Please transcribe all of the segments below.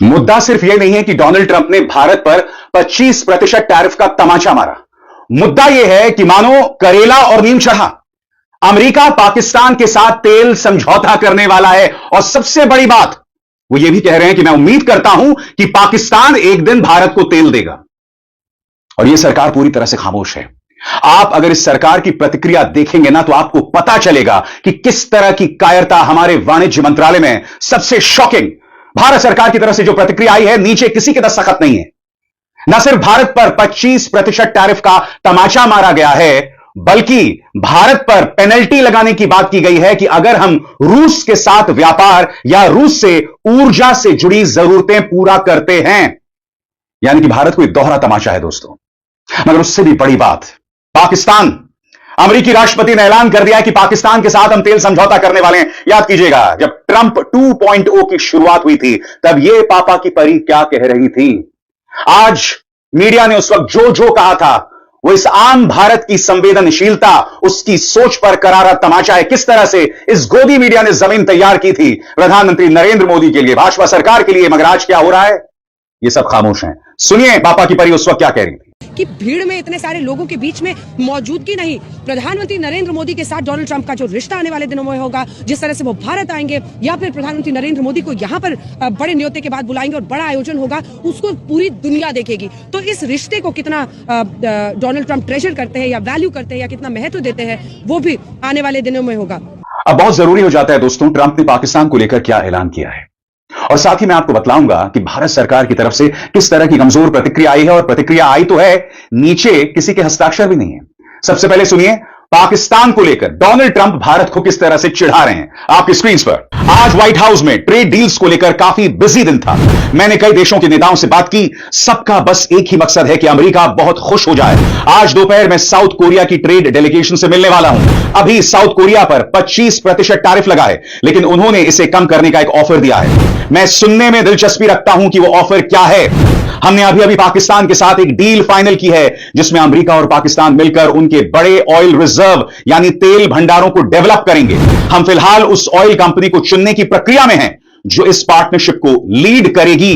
मुद्दा सिर्फ यह नहीं है कि डोनाल्ड ट्रंप ने भारत पर 25% टैरिफ का तमाचा मारा। मुद्दा यह है कि मानो करेला और नीम चढ़ा, अमेरिका पाकिस्तान के साथ तेल समझौता करने वाला है। और सबसे बड़ी बात, वो ये भी कह रहे हैं कि मैं उम्मीद करता हूं कि पाकिस्तान एक दिन भारत को तेल देगा। और यह सरकार पूरी तरह से खामोश है। आप अगर इस सरकार की प्रतिक्रिया देखेंगे ना, तो आपको पता चलेगा कि किस तरह की कायरता हमारे वाणिज्य मंत्रालय में। सबसे शॉकिंग, भारत सरकार की तरफ से जो प्रतिक्रिया आई है, नीचे किसी के दस्तखत नहीं है। न सिर्फ भारत पर 25% टैरिफ का तमाचा मारा गया है, बल्कि भारत पर पेनल्टी लगाने की बात की गई है कि अगर हम रूस के साथ व्यापार या रूस से ऊर्जा से जुड़ी जरूरतें पूरा करते हैं। यानी कि भारत को एक दोहरा तमाचा है दोस्तों। मगर उससे भी बड़ी बात, पाकिस्तान, अमेरिकी राष्ट्रपति ने ऐलान कर दिया है कि पाकिस्तान के साथ हम तेल समझौता करने वाले हैं। याद कीजिएगा, जब ट्रंप 2.0 की शुरुआत हुई थी, तब यह पापा की परी क्या कह रही थी। आज मीडिया ने उस वक्त जो जो कहा था, वो इस आम भारत की संवेदनशीलता, उसकी सोच पर करारा तमाचा है। किस तरह से इस गोदी मीडिया ने जमीन तैयार की थी प्रधानमंत्री नरेंद्र मोदी के लिए, भाजपा सरकार के लिए। मगर आज क्या हो रहा है, ये सब खामोश हैं। सुनिए पापा की परी उस वक्त क्या कह रही थी। कि भीड़ में इतने सारे लोगों के बीच में मौजूदगी नहीं, प्रधानमंत्री नरेंद्र मोदी के साथ डोनाल्ड ट्रंप का जो रिश्ता आने वाले दिनों में होगा, जिस तरह से वो भारत आएंगे या फिर प्रधानमंत्री नरेंद्र मोदी को यहाँ पर बड़े न्योते के बाद बुलाएंगे और बड़ा आयोजन होगा, उसको पूरी दुनिया देखेगी। तो इस रिश्ते को कितना डोनाल्ड ट्रंप ट्रेजर करते हैं या वैल्यू करते हैं या कितना महत्व देते हैं, वो भी आने वाले दिनों में होगा। अब बहुत जरूरी हो जाता है दोस्तों, ट्रंप ने पाकिस्तान को लेकर क्या ऐलान किया है। और साथ ही मैं आपको बतलाऊंगा कि भारत सरकार की तरफ से किस तरह की कमजोर प्रतिक्रिया आई है। और प्रतिक्रिया आई तो है, नीचे किसी के हस्ताक्षर भी नहीं है। सबसे पहले सुनिए, पाकिस्तान को लेकर डोनाल्ड ट्रंप भारत को किस तरह से चिढ़ा रहे हैं। आपकी स्क्रीन पर आज व्हाइट हाउस में ट्रेड डील्स को लेकर काफी बिजी दिन था। मैंने कई देशों के नेताओं से बात की, सबका बस एक ही मकसद है कि अमेरिका बहुत खुश हो जाए। आज दोपहर में साउथ कोरिया की ट्रेड डेलीगेशन से मिलने वाला हूं। अभी साउथ कोरिया पर 25% टैरिफ लगा है, लेकिन उन्होंने इसे कम करने का एक ऑफर दिया है। मैं सुनने में दिलचस्पी रखता हूं कि वो ऑफर क्या है। हमने अभी पाकिस्तान के साथ एक डील फाइनल की है, जिसमें अमेरिका और पाकिस्तान मिलकर उनके बड़े ऑयल रिजर्व यानी तेल भंडारों को डेवलप करेंगे। हम फिलहाल उस ऑयल कंपनी को चुनने की प्रक्रिया में हैं, जो इस पार्टनरशिप को लीड करेगी।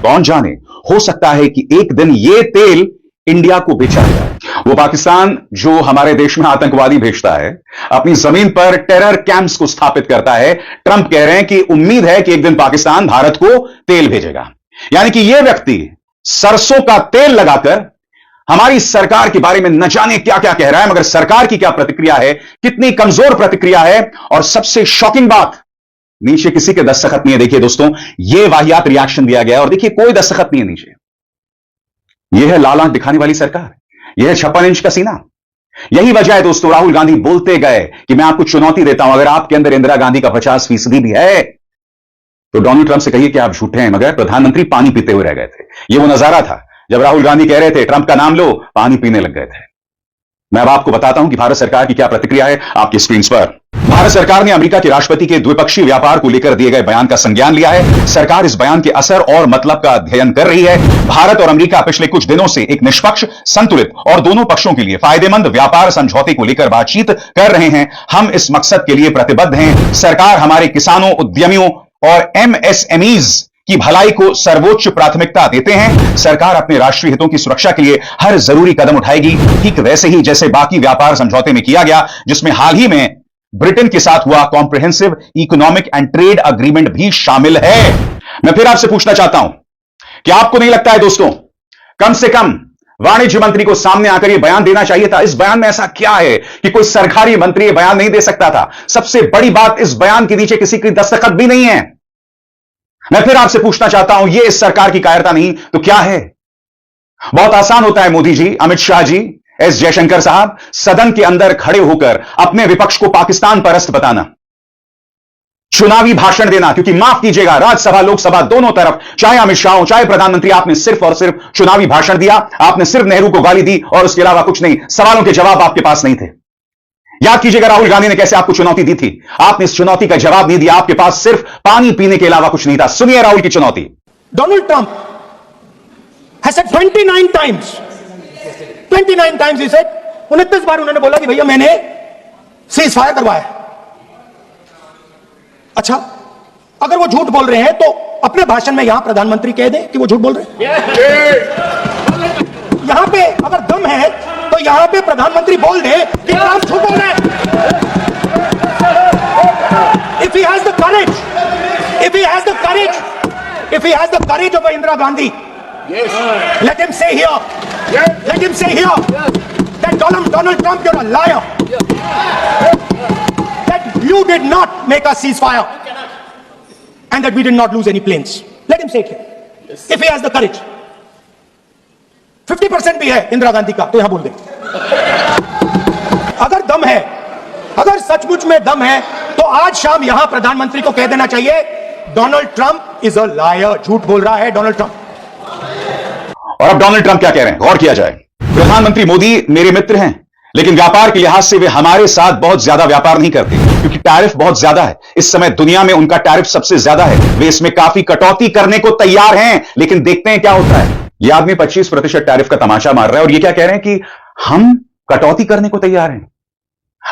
कौन जाने, हो सकता है कि एक दिन यह तेल इंडिया को बेचा जाए। वो पाकिस्तान जो हमारे देश में आतंकवादी भेजता है, अपनी जमीन पर टेरर कैंप्स को स्थापित करता है, ट्रंप कह रहे हैं कि उम्मीद है कि एक दिन पाकिस्तान भारत को तेल भेजेगा। यानी कि यह व्यक्ति सरसों का तेल लगाकर हमारी सरकार के बारे में न जाने क्या क्या कह रहा है। मगर सरकार की क्या प्रतिक्रिया है, कितनी कमजोर प्रतिक्रिया है। और सबसे शॉकिंग बात, नीचे किसी के दस्तखत नहीं है। देखिए दोस्तों, यह वाहियात रिएक्शन दिया गया और देखिए कोई दस्तखत नहीं है नीचे। यह है लाल आंख दिखाने वाली सरकार, यह है 56 इंच का सीना। यही वजह है दोस्तों, राहुल गांधी बोलते गए कि मैं आपको चुनौती देता हूं, अगर आपके अंदर इंदिरा गांधी का 50% भी है तो डोनाल्ड ट्रंप से कहिए कि आप झूठे हैं। मगर प्रधानमंत्री पानी पीते हुए रह गए थे। यह वो नजारा था जब राहुल गांधी कह रहे थे ट्रंप का नाम लो, पानी पीने लग गए थे। मैं अब आपको बताता हूं कि भारत सरकार की क्या प्रतिक्रिया है आपकी स्क्रीन पर। भारत सरकार ने अमेरिका के राष्ट्रपति के द्विपक्षीय व्यापार को लेकर दिए गए बयान का संज्ञान लिया है। सरकार इस बयान के असर और मतलब का अध्ययन कर रही है। भारत और अमेरिका पिछले कुछ दिनों से एक निष्पक्ष, संतुलित और दोनों पक्षों के लिए फायदेमंद व्यापार समझौते को लेकर बातचीत कर रहे हैं। हम इस मकसद के लिए प्रतिबद्ध हैं। सरकार हमारे किसानों, उद्यमियों और MSMEs की भलाई को सर्वोच्च प्राथमिकता देते हैं। सरकार अपने राष्ट्रीय हितों की सुरक्षा के लिए हर जरूरी कदम उठाएगी, ठीक वैसे ही जैसे बाकी व्यापार समझौते में किया गया, जिसमें हाल ही में ब्रिटेन के साथ हुआ comprehensive economic and trade agreement भी शामिल है। मैं फिर आपसे पूछना चाहता हूं कि आपको नहीं लगता है दोस्तों, कम से कम वाणिज्य मंत्री को सामने आकर यह बयान देना चाहिए था। इस बयान में ऐसा क्या है कि कोई सरकारी मंत्री यह बयान नहीं दे सकता था। सबसे बड़ी बात, इस बयान के नीचे किसी की दस्तखत भी नहीं है। मैं फिर आपसे पूछना चाहता हूं, यह इस सरकार की कायरता नहीं तो क्या है। बहुत आसान होता है मोदी जी, अमित शाह जी, एस जयशंकर साहब, सदन के अंदर खड़े होकर अपने विपक्ष को पाकिस्तान परस्त बताना, चुनावी भाषण देना। क्योंकि माफ कीजिएगा, राज्यसभा लोकसभा दोनों तरफ, चाहे अमित शाह हो चाहे प्रधानमंत्री, आपने सिर्फ और सिर्फ चुनावी भाषण दिया। आपने सिर्फ नेहरू को गाली दी और उसके अलावा कुछ नहीं। सवालों के जवाब आपके पास नहीं थे। याद कीजिएगा राहुल गांधी ने कैसे आपको चुनौती दी थी, आपने इस चुनौती का जवाब नहीं दिया। आपके पास सिर्फ पानी पीने के अलावा कुछ नहीं था। सुनिए राहुल की चुनौती। Donald Trump has said 29 times he said, 29 बार उन्होंने बोला कि भैया मैंने सीज फायर करवाया। अच्छा, अगर वो झूठ बोल रहे हैं तो अपने भाषण में यहां प्रधानमंत्री कह दें कि वो झूठ बोल रहे हैं। यहां पे अगर दम है तो यहां पे प्रधानमंत्री बोल दे कि ट्रंप झूठ बोल रहे हैं। If he has the courage, if he has the courage, if he has the courage of Indira Gandhi, let him say here, let him say here that Donald Trump, you're a liar. That you did not make a ceasefire and that we did not lose any planes. Let him say it here. If he has the courage. 50% भी है इंदिरा गांधी का, तो यहां बोल दे। अगर दम है, अगर सचमुच में दम है, तो आज शाम यहां प्रधानमंत्री को कह देना चाहिए Donald Trump is a liar, झूठ बोल रहा है डोनाल्ड ट्रंप। और अब डोनाल्ड ट्रंप क्या कह रहे हैं, गौर किया जाए। प्रधानमंत्री मोदी मेरे मित्र हैं, लेकिन व्यापार के लिहाज से वे हमारे साथ बहुत ज्यादा व्यापार नहीं करते, क्योंकि टैरिफ बहुत ज्यादा है। इस समय दुनिया में उनका टैरिफ सबसे ज्यादा है। वे इसमें काफी कटौती करने को तैयार हैं, लेकिन देखते हैं क्या होता है। यह आदमी 25% टैरिफ का तमाशा मार रहा है और ये क्या कह रहे हैं कि हम कटौती करने को तैयार हैं।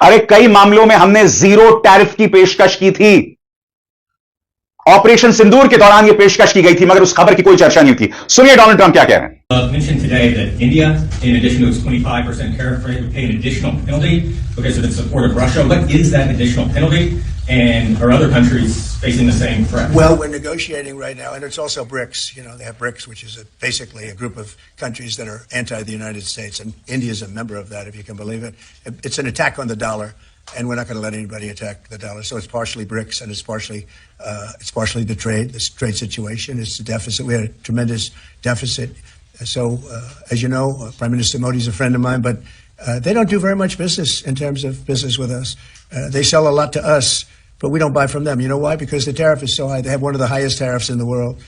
अरे कई मामलों में हमने जीरो टैरिफ की पेशकश की थी। ऑपरेशन सिंदूर के दौरान यह पेशकश की गई थी, मगर उस खबर की कोई चर्चा नहीं थी। सुनिए डोनाल्ड ट्रंप क्या कह रहे हैं। Mentioned today that India, in addition to its 25% tariff rate, would pay an additional penalty because of its support of Russia. What is that additional penalty? And are other countries facing the same threat? Well, we're negotiating right now, and it's also BRICS. You know, they have BRICS, which is basically a group of countries that are anti the United States, and India is a member of that, if you can believe it. It's an attack on the dollar, and we're not going to let anybody attack the dollar. So it's partially BRICS, and it's partially the trade situation. It's the deficit. We had a tremendous deficit. So, as you know, Prime Minister Modi is a friend of mine, but they don't do very much business in terms of business with us. They sell a lot to us, but we don't buy from them. You know why? Because the tariff is so high. They have one of the highest tariffs in the world.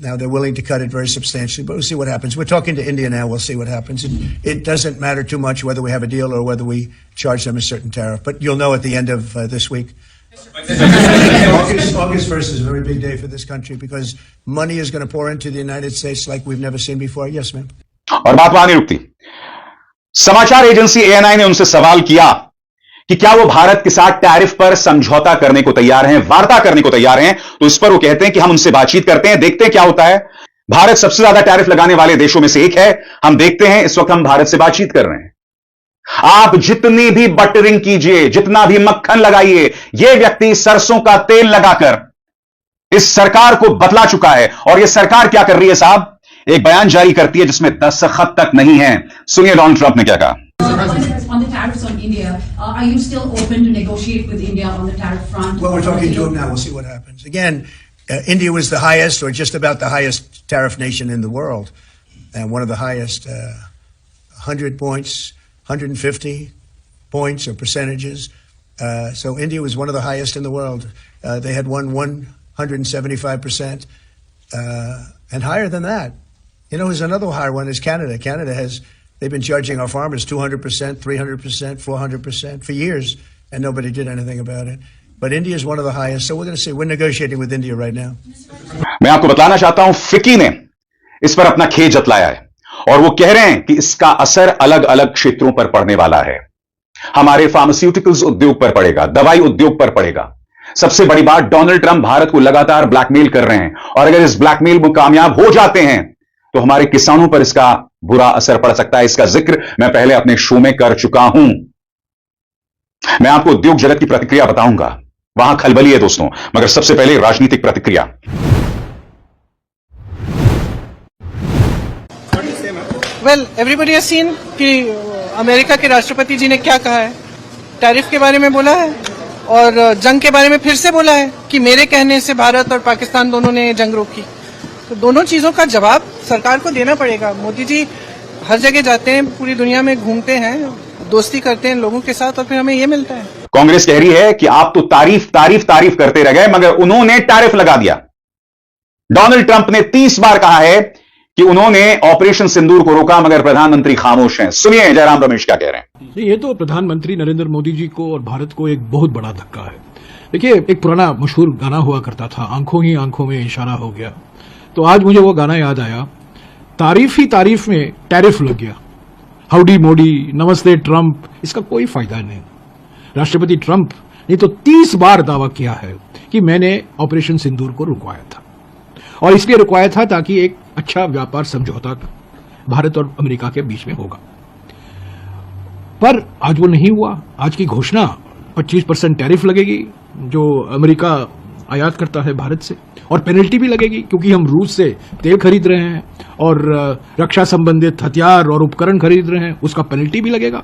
Now, they're willing to cut it very substantially, but we'll see what happens. We're talking to India now. We'll see what happens. It doesn't matter too much whether we have a deal or whether we charge them a certain tariff, but you'll know at the end of this week. August 1st is a very big day for this country because money is going to pour into the United States like we've never seen before. Yes, ma'am. और बात वहां नहीं रुकती। समाचार agency ANI ने उनसे सवाल किया कि क्या वो भारत के साथ टैरिफ पर समझौता करने को तैयार हैं, वार्ता करने को तैयार हैं। तो इस पर वो कहते हैं कि हम उनसे बातचीत करते हैं, देखते हैं क्या होता है। भारत सबसे ज्यादा टैरिफ लगाने वाले देशों में से एक है। हम देखते हैं, इस वक्त हम भारत से बातचीत कर रहे हैं। आप जितनी भी बटरिंग कीजिए, जितना भी मक्खन लगाइए, यह व्यक्ति सरसों का तेल लगाकर इस सरकार को बतला चुका है। और यह सरकार क्या कर रही है साहब, एक बयान जारी करती है जिसमें दस्तखत तक नहीं है। सुनिए डोनाल्ड ट्रंप ने क्या कहा। On the tariffs on India, are you still open to negotiate with India on the tariff front? Well, we're talking to them now. We'll see what happens. Again, India was the highest, or just about the highest tariff nation in the world, and one of the highest, 100 points, 150 points or percentages. So India was one of the highest in the world. They had won 175%, and higher than that. You know, there's another higher one is Canada. Canada has. They've been charging our farmers 200%, 300%, 400% for years, and nobody did anything about it. But India is one of the highest, so we're going to see. We're negotiating with India right now. मैं आपको बताना चाहता हूं, FICCI ने इस पर अपना खेद जतलाया है और वो कह रहे हैं कि इसका असर अलग अलग क्षेत्रों पर पड़ने वाला है। हमारे फार्मास्यूटिकल्स उद्योग पर पड़ेगा, दवाई उद्योग पर पड़ेगा। सबसे बड़ी बात, डोनाल्ड ट्रंप भारत को लगातार ब्लैकमेल कर रहे हैं और अगर इस ब्लैकमेल में कामयाब हो जाते हैं तो हमारे किसानों पर इसका बुरा असर पड़ सकता है। इसका जिक्र मैं पहले अपने शो में कर चुका हूं। मैं आपको उद्योग जगत की प्रतिक्रिया बताऊंगा, वहां खलबली है दोस्तों, मगर सबसे पहले राजनीतिक प्रतिक्रिया। वेल एवरीबडी हैज सीन कि अमेरिका के राष्ट्रपति जी ने क्या कहा है, टैरिफ के बारे में बोला है और जंग के बारे में फिर से बोला है कि मेरे कहने से भारत और पाकिस्तान दोनों ने जंग रोकी। तो दोनों चीजों का जवाब सरकार को देना पड़ेगा। मोदी जी हर जगह जाते हैं, पूरी दुनिया में घूमते हैं, दोस्ती करते हैं लोगों के साथ और फिर हमें ये मिलता है। कांग्रेस कह रही है कि आप तो तारीफ करते रह गए, मगर उन्होंने टैरिफ लगा दिया। डोनाल्ड ट्रंप ने 30 बार कहा है कि उन्होंने ऑपरेशन सिंदूर को रोका, मगर प्रधानमंत्री खामोश हैं। सुनिए जयराम रमेश क्या कह रहे हैं। ये तो प्रधानमंत्री नरेंद्र मोदी जी को और भारत को एक बहुत बड़ा धक्का है। देखिए, एक पुराना मशहूर गाना हुआ करता था, आंखों ही आंखों में इशारा हो गया। तो आज मुझे वो गाना याद आया, तारीफ ही तारीफ में टैरिफ लग गया। हाउडी मोदी, नमस्ते ट्रंप, इसका कोई फायदा नहीं। राष्ट्रपति ट्रंप ने तो 30 बार दावा किया है कि मैंने ऑपरेशन सिंदूर को रुकवाया था, और इसलिए रुकवाया था ताकि एक अच्छा व्यापार समझौता भारत और अमेरिका के बीच में होगा। पर आज वो नहीं हुआ। आज की घोषणा 25% टैरिफ लगेगी जो अमेरिका आयात करता है भारत से, और पेनल्टी भी लगेगी क्योंकि हम रूस से तेल खरीद रहे हैं और रक्षा संबंधित हथियार और उपकरण खरीद रहे हैं, उसका पेनल्टी भी लगेगा।